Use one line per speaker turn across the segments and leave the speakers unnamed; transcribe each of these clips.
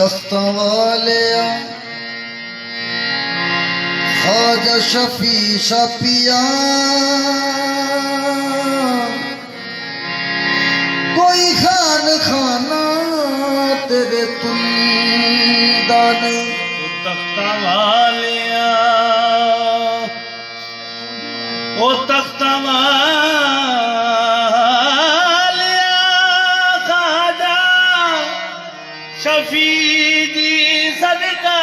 तख्तां वालिया ख्वाजा शफी शफिया कोई खान खाना तेरे तुल्दा नहीं।
तख्तां वालिया ओ तख्तां वालिया ख्वाजा शफी दी सरकार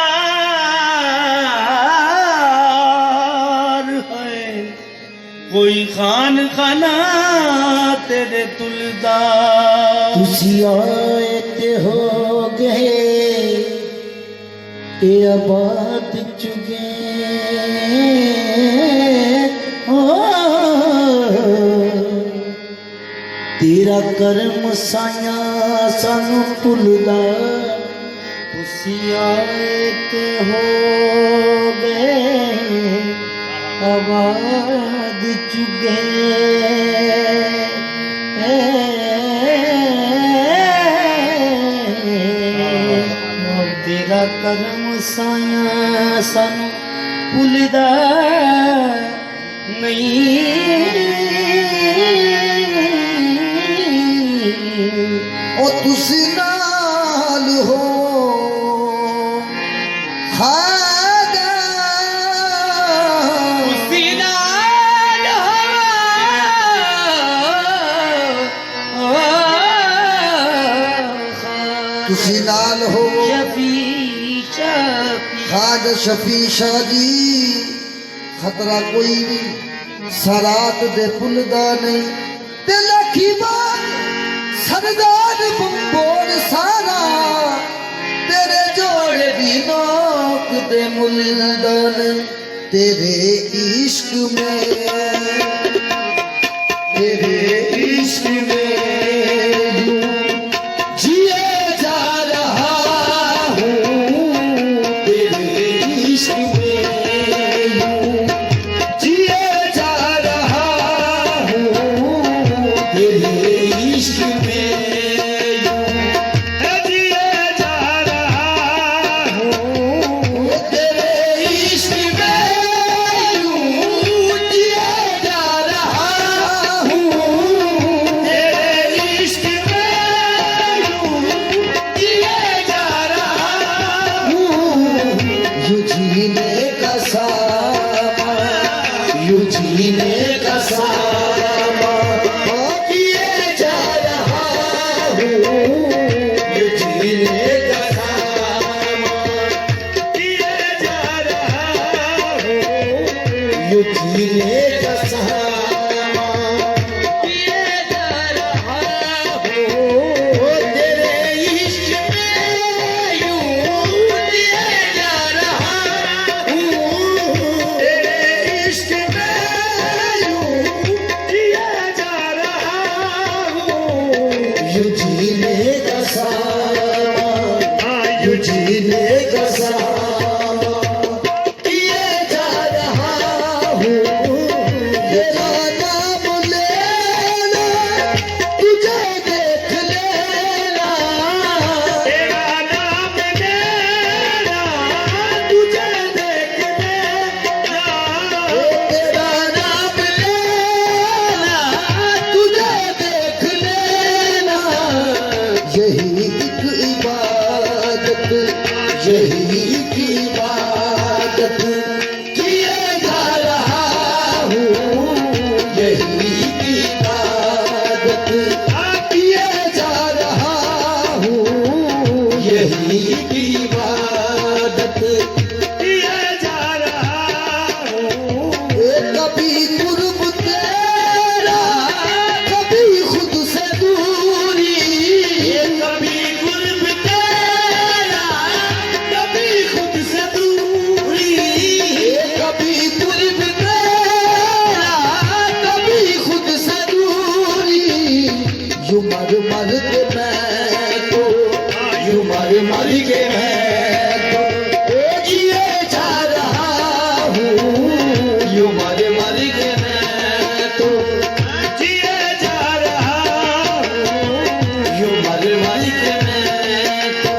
है कोई खान खाना तेरे तुलदा।
तुसी आए ते हो गए ए आबाद चुगे तेरा करम साया सानू भुलदा। तुसी आए ते हो गए आबाद चुगे तेरा करम साया सानू भुलदा नहीं।
ओ तुसी नाल हो ख्वाजा
तुसी नाल हो
तुसी नाल हो
शफी शफी
ख्वाजा शफी शाह जी खतरा कोई भी सरात दे भुलदा नहीं। ते लखी बार सरदार बंबोर सारा तेरे जोड़े दी नोक दे मुलदा नहीं। तेरे इश्क में जिए जा रहा हूँ। तेरे इश्क में जिए जा रहा हूँ। तेरे इश्क में जिए जा रहा हूँ। तेरे इश्क में जिए जा रहा हूँ। तेरे इश्क में जिए जा रहा हूँ। यूं जीने का सामा यूं जीने का सामा किए जा रहा हूँ। यूं जीने का सामा किए जा रहा हूँ। यूं जीने का सामा किए जा रहा हूँ। तेरे इश्क में यूं जिए जा रहा हूँ। तेरे इश्क में यूं जिए जा रहा हूँ। यूं जीने का सामा यूं जीने का सामा किए जा रहा हूँ। तेरा नाम लेना तुझे देख लेना। तेरा नाम लेना तुझे देख लेना। तेरा नाम लेना तुझे देख लेना। यही एक इबादत यही एक इबादत किए जा रहा हूँ। यही एक इबादत किए जा रहा हूँ। यही एक इबादत किए जा रहा हूँ। कभी कुर्ब तेरा कभी खुद से दूरी। कभी कुर्ब तेरा कभी खुद से दूरी। कभी कुर्ब तेरा कभी खुद से दूरी। यूं मर मर के मैं तो यूं मर मर के मैं तो जिए जा रहा हूँ। यूं मर मर के मैं तो जिए जा रहा हूँ। यूं मर मर के मैं तो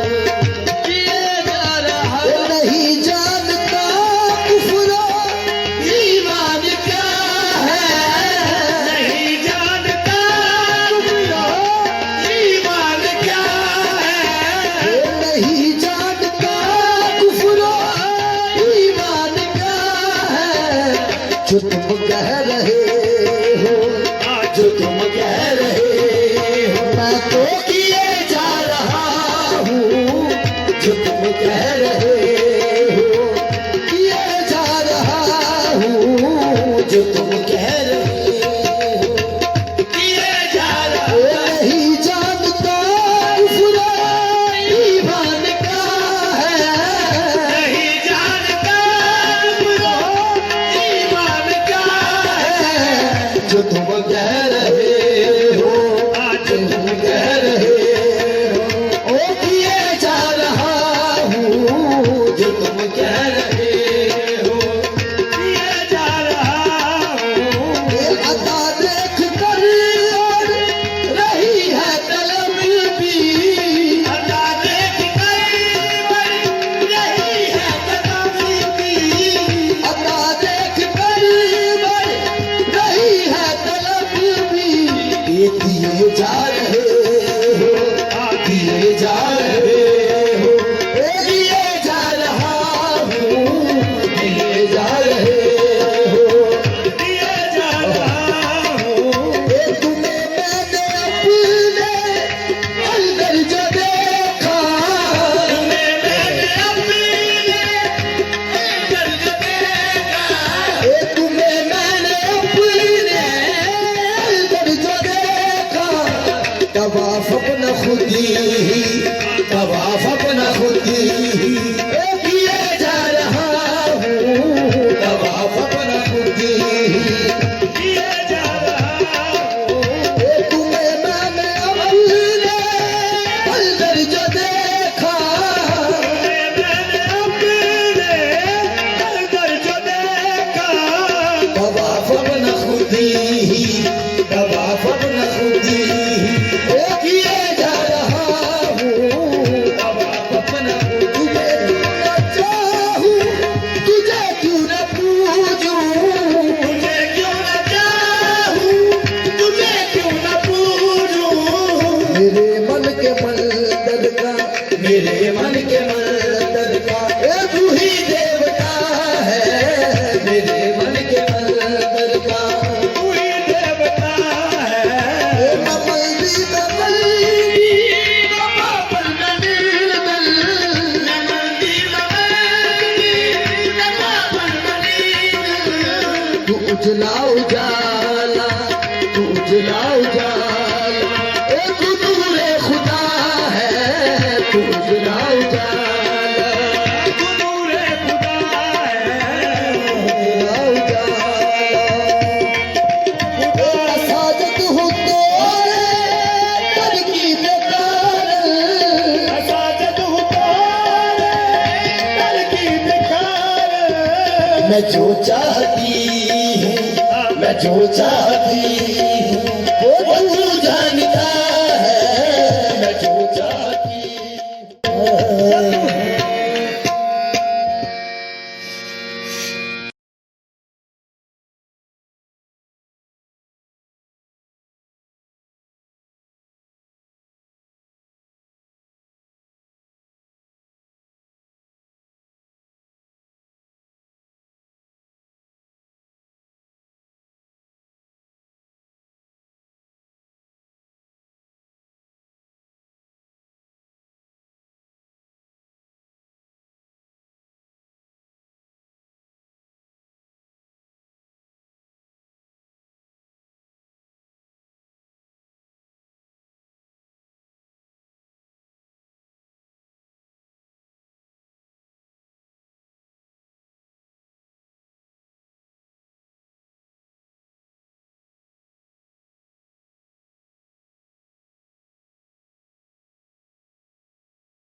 मेरे मन के मंदिर का ए तू ही देवता है मेरे मन के मंदिर का
तू ही देवता है
तू उजला उजाला तू उजला उजाला ए तू नूरे खुदा है तू उजला उजाला
तू नूरे खुदा है
उजला उजाला साजत हो तेरे तरकीब कार
साजद हुतारे तरकीब कार
मैं जो चाहती हूँ मैं जो चाहती हूँ वो तू जानता है मैं जो चाहती हूँ